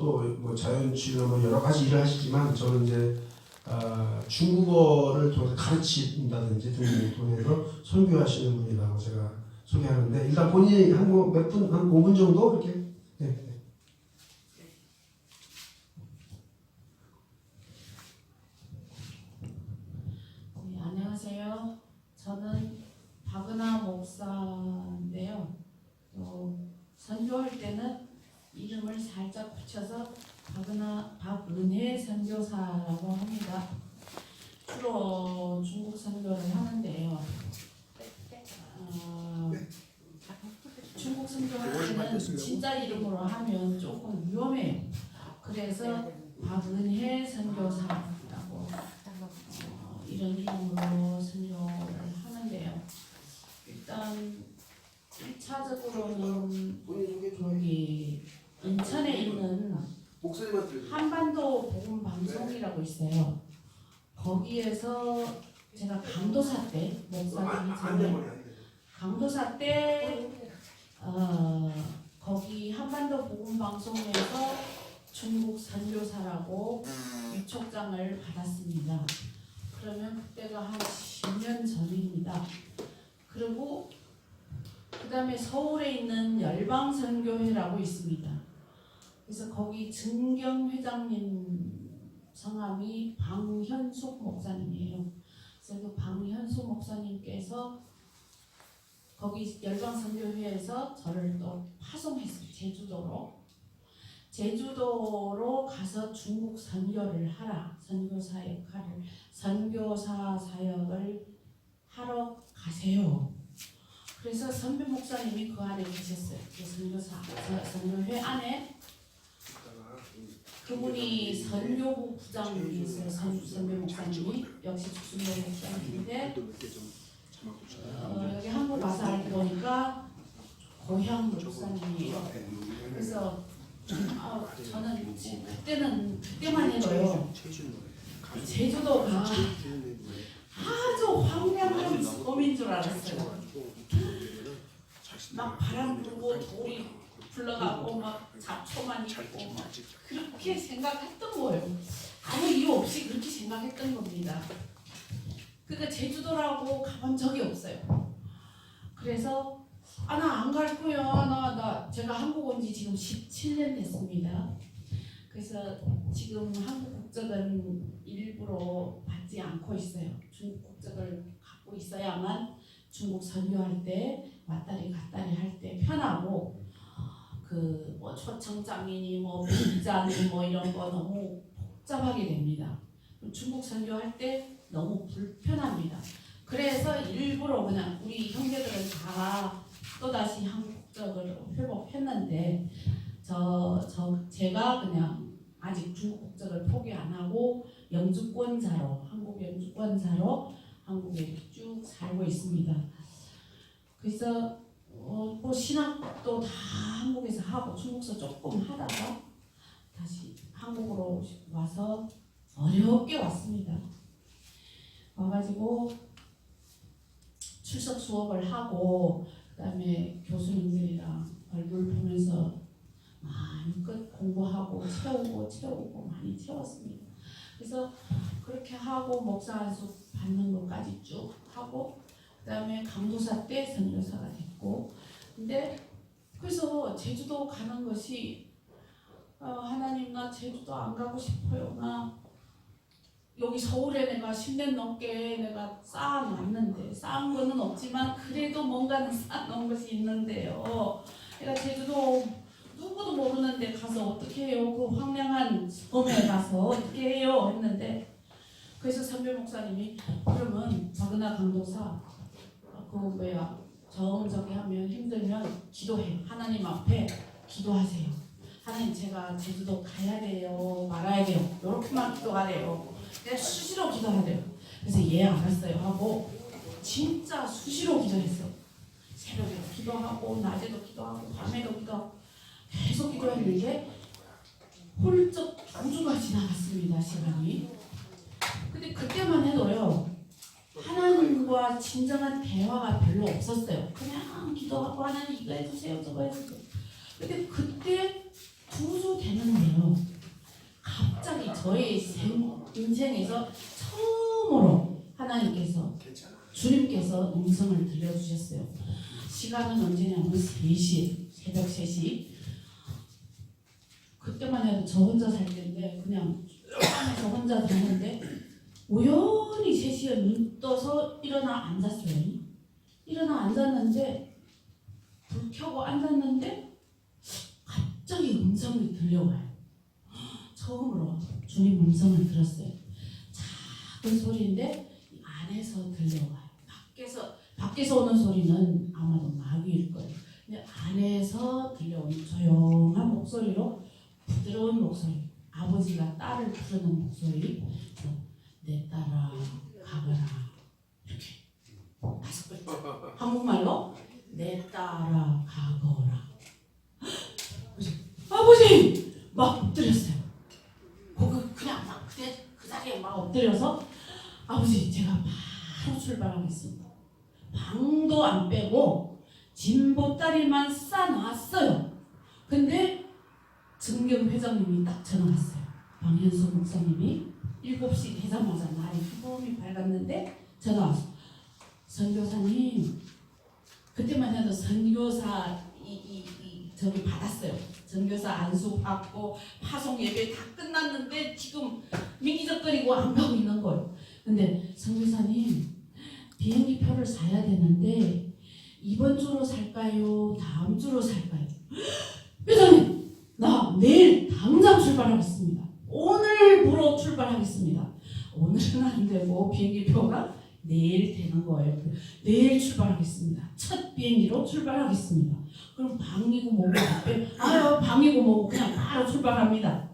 또 뭐 자연치유 뭐 여러 가지 일을 하시지만 저는 이제 중국어를 통해서 가르친다든지 등을 통해서 선교하시는 분이라고 제가 소개하는데 일단 본인이 한 5분 정도 이렇게. 네. 네, 안녕하세요. 저는 박은하 목사인데요. 선교할 때는 이름을 살짝 붙여서 박은혜 선교사라고 합니다. 주로 중국 선교를 하는데요. 중국 선교할 때는 진짜 이름으로 하면 조금 위험해요. 그래서 박은혜 선교사라고 이런 이름으로 선교를 하는데요. 일단 1차적으로는 여기 인천에 있는 한반도 복음 방송이라고 있어요. 거기에서 제가 강도사 때 목사님이 전에 강도사 때 거기 한반도 복음 방송에서 중국 선교사라고 위촉장을 받았습니다. 그러면 그때가 한 10년 전입니다. 그리고 그 다음에 서울에 있는 열방선교회라고 있습니다. 그래서 거기 증경 회장님 성함이 방현숙 목사님이에요. 그래서 그 방현숙 목사님께서 거기 열방선교회에서 저를 또 파송했어요. 제주도로 가서 중국 선교를 하라. 선교사 사역을 하러 가세요. 그래서 선배 목사님이 그 안에 계셨어요. 그 선교회 안에 그분이 선교부 부장이었어요. 선배 목사님이 역시 주순배 목사님인데 여기 한국 와서 알고 보니까 고향 목사님이에요. 그래서 저는 그때만 해도요. 제주도가 아주 황량한 섬인 줄 알았어요. 막 바람 불고 돌이 불러가고 막 잡초만 있고 막 그렇게 생각했던 거예요. 아무 이유 없이 그렇게 생각했던 겁니다. 그러니까 제주도라고 가본 적이 없어요. 그래서 나 안 갈 거야. 제가 한국 온 지 지금 17년 됐습니다. 그래서 지금 한국 국적은 일부러 받지 않고 있어요. 중국 국적을 갖고 있어야만 중국 선교할 때 왔다리 갔다리 할 때 편하고 뭐 초청장이니 뭐 비자니 뭐 이런 거 너무 복잡하게 됩니다. 중국 선교할 때 너무 불편합니다. 그래서 일부러 그냥 우리 형제들은 다 또다시 한국 국적을 회복했는데 제가 그냥 아직 중국 국적을 포기 안 하고 한국 영주권자로 한국에 쭉 살고 있습니다. 그래서 뭐 신학도 다 한국에서 하고 중국서 조금 하다가 다시 한국으로 와서 어렵게 왔습니다. 와가지고 출석 수업을 하고 그다음에 교수님들이랑 얼굴 보면서 마음껏 공부하고 채우고 많이 채웠습니다. 그래서 그렇게 하고 목사 안수 받는 것까지 쭉 하고 그다음에 강도사 때 선교사가 됐고 근데 그래서 제주도 가는 것이 하나님 나 제주도 안 가고 싶어요. 나 여기 서울에 내가 10년 넘게 내가 쌓아놨는데 쌓은 거는 없지만 그래도 뭔가는 쌓아놓은 것이 있는데요. 내가 제주도 누구도 모르는데 가서 어떻게 해요? 그 황량한 섬에 가서 어떻게 해요? 했는데 그래서 선배 목사님이 그러면 박은하 강도사 저기 하면 힘들면 기도해. 하나님 앞에 기도하세요. 하나님 제가 제주도 가야 돼요? 말아야 돼요? 이렇게만 기도하래요. 내가 수시로 기도하래요. 그래서 알았어요 하고 진짜 수시로 기도했어. 새벽에 기도하고 낮에도 기도하고 밤에도 기도하고 계속 기도했는데 훌쩍 2주가 지나갔습니다. 시간이. 근데 그때만 해도요. 하나님과 진정한 대화가 별로 없었어요. 그냥 기도하고 하나님 이거 해주세요 저거 해주세요. 근데 그때 구주 되는데요. 갑자기 저의 인생에서 처음으로 하나님께서 주님께서 음성을 들려주셨어요. 시간은 언제냐면 3시, 새벽 3시. 그때만 해도 저 혼자 살 때인데 그냥 저 혼자 자는데 우연히 3시에 눈 떠서 일어나 앉았어요. 일어나 앉았는데 불 켜고 앉았는데 갑자기 음성이 들려와요. 처음으로 주님 음성을 들었어요. 작은 소리인데 안에서 들려와요. 밖에서 오는 소리는 아마도 마귀일 거예요. 근데 안에서 들려오는 조용한 목소리로 부드러운 목소리. 아버지가 딸을 부르는 목소리. 내 딸아 가거라. 이렇게 5글자. 한국말로 내 딸아 가거라. 아버지! 막 엎드렸어요. 그냥 막 그 자리에 막 엎드려서 아버지 제가 바로 출발하겠습니다. 방도 안 빼고 진보다리만 싸놨어요. 근데 증경 회장님이 딱 전화 왔어요. 방현수 목사님이 7시 되자마자 날이 조금이 밝았는데 전화 왔어요. 선교사님, 그때만 해도 선교사 저기 받았어요. 선교사 안수 받고 파송 예배 다 끝났는데 지금 미기적거리고 안 가고 있는 거예요. 근데 선교사님, 비행기 표를 사야 되는데 이번 주로 살까요? 다음 주로 살까요? 회장님, 나 내일 당장 출발하겠습니다. 오늘부로 출발하겠습니다. 오늘은 안 되고 비행기 표가 내일 되는 거예요. 내일 출발하겠습니다. 첫 비행기로 출발하겠습니다. 그럼 방이고 뭐고 방이고 뭐고 그냥 바로 출발합니다.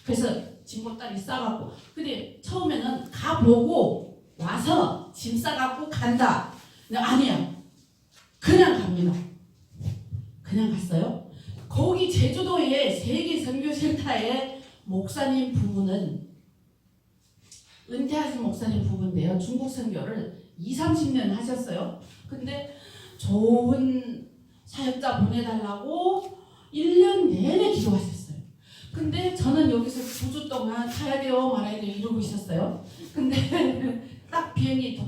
그래서 짐보따리 싸갖고 근데 처음에는 가보고 와서 짐 싸갖고 간다. 근데 아니야. 그냥 갑니다. 그냥 갔어요. 거기 제주도의 세계 선교센터의 목사님 부부는 은퇴하신 목사님 부부인데요. 중국 선교를 20-30년 하셨어요. 근데 좋은 사역자 보내달라고 1년 내내 기도하셨어요. 근데 저는 여기서 9주 동안 가야 돼요 말아야 돼요 이러고 있었어요. 근데 딱 비행기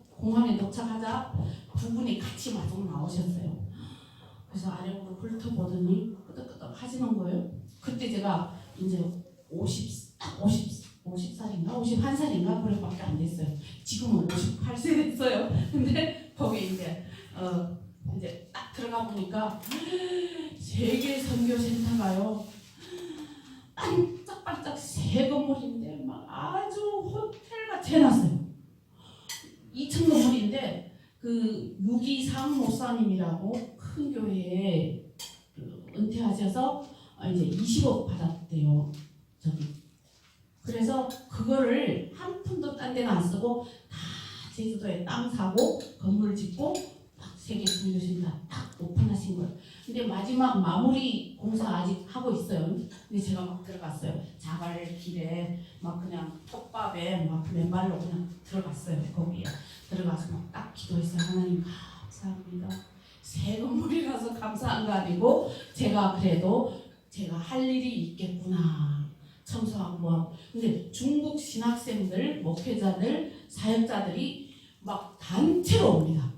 공항에 도착하자 두 분이 같이 마중 나오셨어요. 그래서 아래로 훑어보더니 끄덕끄덕 하시는 거예요. 그때 제가 이제 50살인가 51살인가 그래밖에 안 됐어요. 지금은 58세 됐어요. 근데 거기 이제 딱 들어가 보니까 세계 선교센터가요. 반짝반짝 새 건물인데 막 아주 호텔같이 해놨어요. 2층 건물인데 그 유기상 목사님이라고 큰 교회에 은퇴하셔서 이제 20억 받았대요. 저기. 그래서 그거를 한 푼도 딴 데는 안 쓰고 다 제주도에 땅 사고 건물 짓고 딱 세계 선교센터 딱 오픈하신 거예요. 근데 마지막 마무리 공사 아직 하고 있어요. 근데 제가 막 들어갔어요. 자갈길에 막 그냥 톱밥에 막 맨발로 그냥 들어갔어요. 거기에 들어가서 막 딱 기도했어요. 하나님 감사합니다. 새 건물이라서 감사한 거 아니고 제가 그래도 제가 할 일이 있겠구나. 청소하고 뭐하고. 근데 중국 신학생들, 목회자들, 사역자들이 막 단체로 옵니다.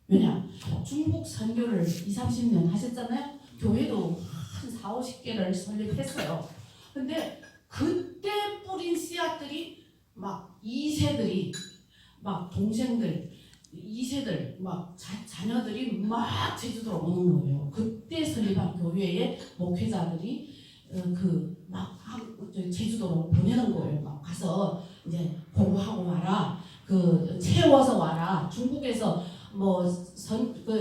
왜냐? 중국 선교를 20-30년 하셨잖아요. 교회도 한 40-50개를 설립했어요. 근데 그때 뿌린 씨앗들이 막 2세들이 막 동생들 2세들 막 자녀들이 막 제주도로 오는 거예요. 그때 설립한 교회의 목회자들이 막 제주도로 보내는 거예요. 막 가서 이제 공부하고 와라. 채워서 와라. 중국에서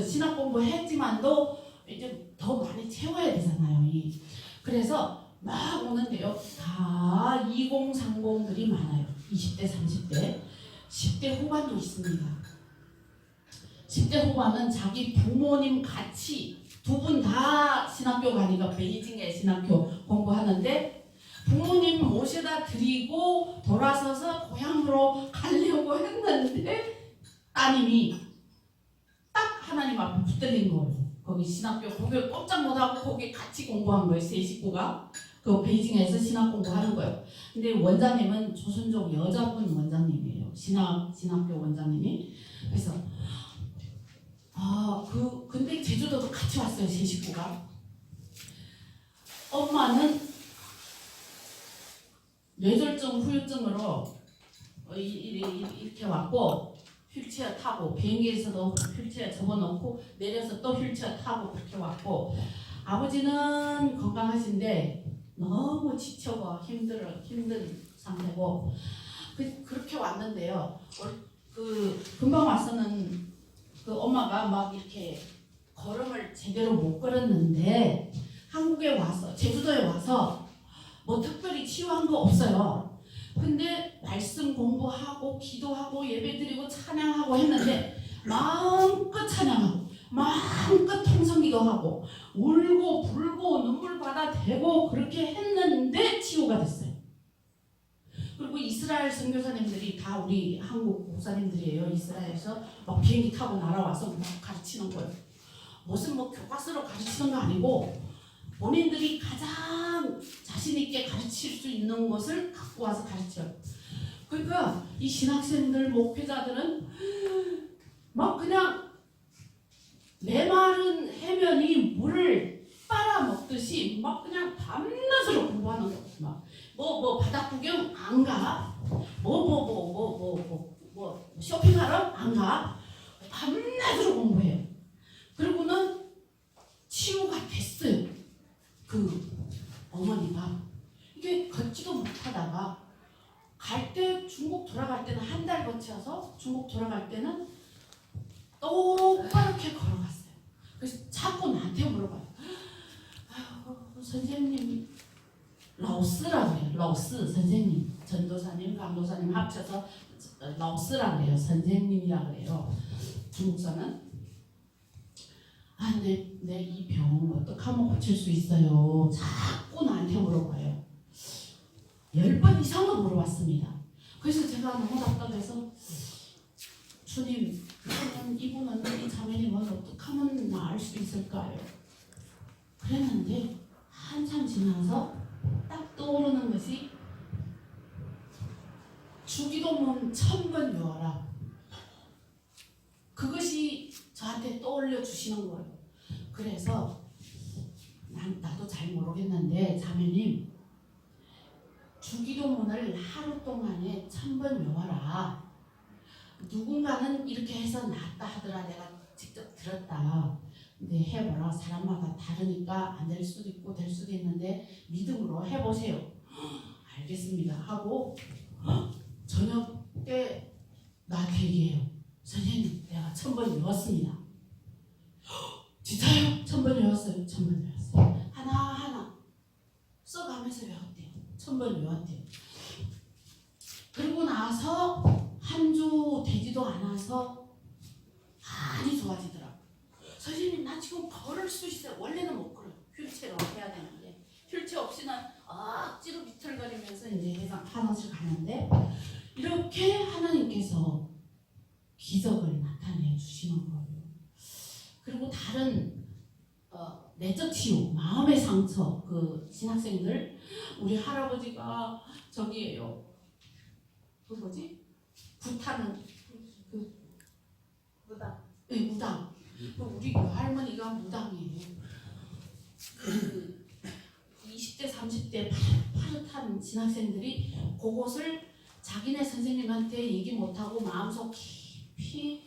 신학 공부했지만도 이제 더 많이 채워야 되잖아요. 그래서 막 오는데요. 다 2030들이 많아요. 20대, 30대, 10대 후반도 있습니다. 10대 후반은 자기 부모님 같이 두 분 다 신학교 가니까 베이징에 신학교 공부하는데 부모님 모셔다 드리고 돌아서서 고향으로 가려고 했는데 따님이 딱 하나님 앞에 붙들린 거예요. 거기 신학교 거기 꼼짝 못하고 거기 같이 공부한 거예요. 세 식구가 그 베이징에서 신학 공부하는 거예요. 근데 원장님은 조선족 여자분 원장님이에요. 신학교 원장님이. 그래서 근데 제주도도 같이 왔어요. 세 식구가. 엄마는 뇌졸중 후유증으로 이렇게 왔고 휠체어 타고 비행기에서도 휠체어 접어놓고 내려서 또 휠체어 타고 그렇게 왔고 아버지는 건강하신데 너무 지쳐고 힘든 상태고 그렇게 왔는데요. 금방 와서는 그 엄마가 막 이렇게 걸음을 제대로 못 걸었는데 한국에 와서 제주도에 와서 뭐 특별히 치유한 거 없어요. 근데 말씀 공부하고 기도하고 예배드리고 찬양하고 했는데 마음껏 찬양하고 마음껏 통성기도하고 울고 불고 눈물바다 대고 그렇게 했는데 치유가 됐어요. 그리고 이스라엘 선교사님들이 다 우리 한국 목사님들이에요. 이스라엘에서 막 비행기 타고 날아와서 막 가르치는 거예요. 무슨 뭐 교과서로 가르치는 거 아니고 본인들이 가장 자신 있게 가르칠 수 있는 것을 갖고 와서 가르쳐요. 그러니까 이 신학생들 목회자들은 막 그냥 메마른 해변이 물을 빨아먹듯이 막 그냥 밤낮으로 공부하는 거예요. 뭐 바다 구경 안 가. 뭐 쇼핑하러 안 가. 밤낮으로 공부해요. 그리고는 치유가 됐어요. 그 어머니가 이게 걷지도 못하다가 갈 때 중국 돌아갈 때는 한 달 거쳐서 중국 돌아갈 때는 똑바르게 걸어갔어요. 그래서 자꾸 나한테 물어봐요. 선생님 라오스라고 해요. 라오스 선생님 전도사님 강도사님 합쳐서 라오스라고 해요. 선생님이라고 해요. 중국서는 내 이 병 어떡하면 고칠 수 있어요? 자꾸 나한테 물어봐요. 10번 이상은 물어봤습니다. 그래서 제가 너무 답답해서 주님, 이분은 이 자매님은 어떡하면 나을 수 있을까요? 그랬는데 한참 지나서 딱 떠오르는 것이 주기도문 1000번 외워라. 그것이 저한테 떠올려 주시는 거예요. 그래서 나도 잘 모르겠는데 자매님 주기도문을 하루 동안에 1000번 외워라. 누군가는 이렇게 해서 낫다 하더라. 내가 직접 들었다. 근데 해보라. 사람마다 다르니까 안 될 수도 있고 될 수도 있는데 믿음으로 해보세요. 알겠습니다 하고 저녁 때 나한테 얘기해요. 선생님 내가 1000번 외웠습니다. 진짜요? 1000번 외웠어요. 1000번 외웠어요. 하나하나 써가면서 외웠대요. 1000번 외웠대요. 그리고 나서 한 주 되지도 않아서 많이 좋아지더라고요. 선생님 나 지금 걸을 수 있어요. 원래는 못 걸어요. 휠체어로 해야 되는데 휠체어 없이는 억지로 비틀거리면서 이제 한옷을 가는데 이렇게 하나님께서 기적을 나타내 주시는 거예요. 그리고 다른 내적 치유, 마음의 상처, 그 신학생들 우리 할아버지가 저기에요. 그 뭐지? 불타는 그 무당. 네, 무당. 우리 할머니가 무당이에요. 그 20대, 30대 파릇한 신학생들이 그것을 자기네 선생님한테 얘기 못하고 마음속 깊이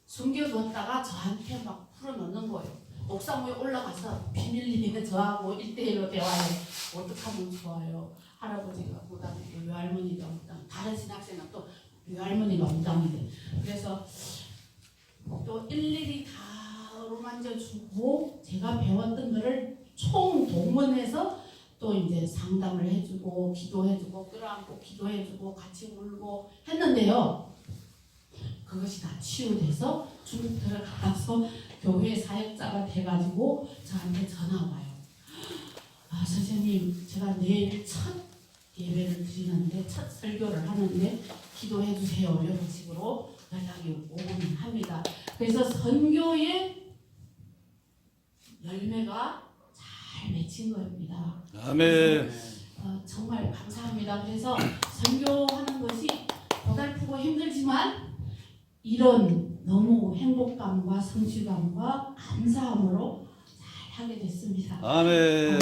숨겨뒀다가 저한테 막 풀어놓는 거예요. 옥상 위에 올라가서 비밀리에 저하고 1대1로 대화해. 어떻게 하면 좋아요? 할아버지가 무당이고 외할머니가 무당, 다른 신학생은 또 외할머니가 무당이래. 그래서 또 일일이 다 어루만져주고 제가 배웠던 거를 총동원해서 또 이제 상담을 해주고 기도해주고 끌어안고 기도해주고 같이 울고 했는데요. 그것이 다 치유돼서 중국 들어가서 교회 사역자가 돼가지고 저한테 전화 와요. 선생님 제가 내일 첫 예배를 드리는데 첫 설교를 하는데 기도해 주세요. 이런 식으로 연락이 오곤 합니다. 그래서 선교에 열매가 잘 맺힌 겁니다. 아멘. 정말 감사합니다. 그래서 선교하는 것이 고달프고 힘들지만 이런 너무 행복감과 성취감과 감사함으로 잘 하게 됐습니다. 아멘.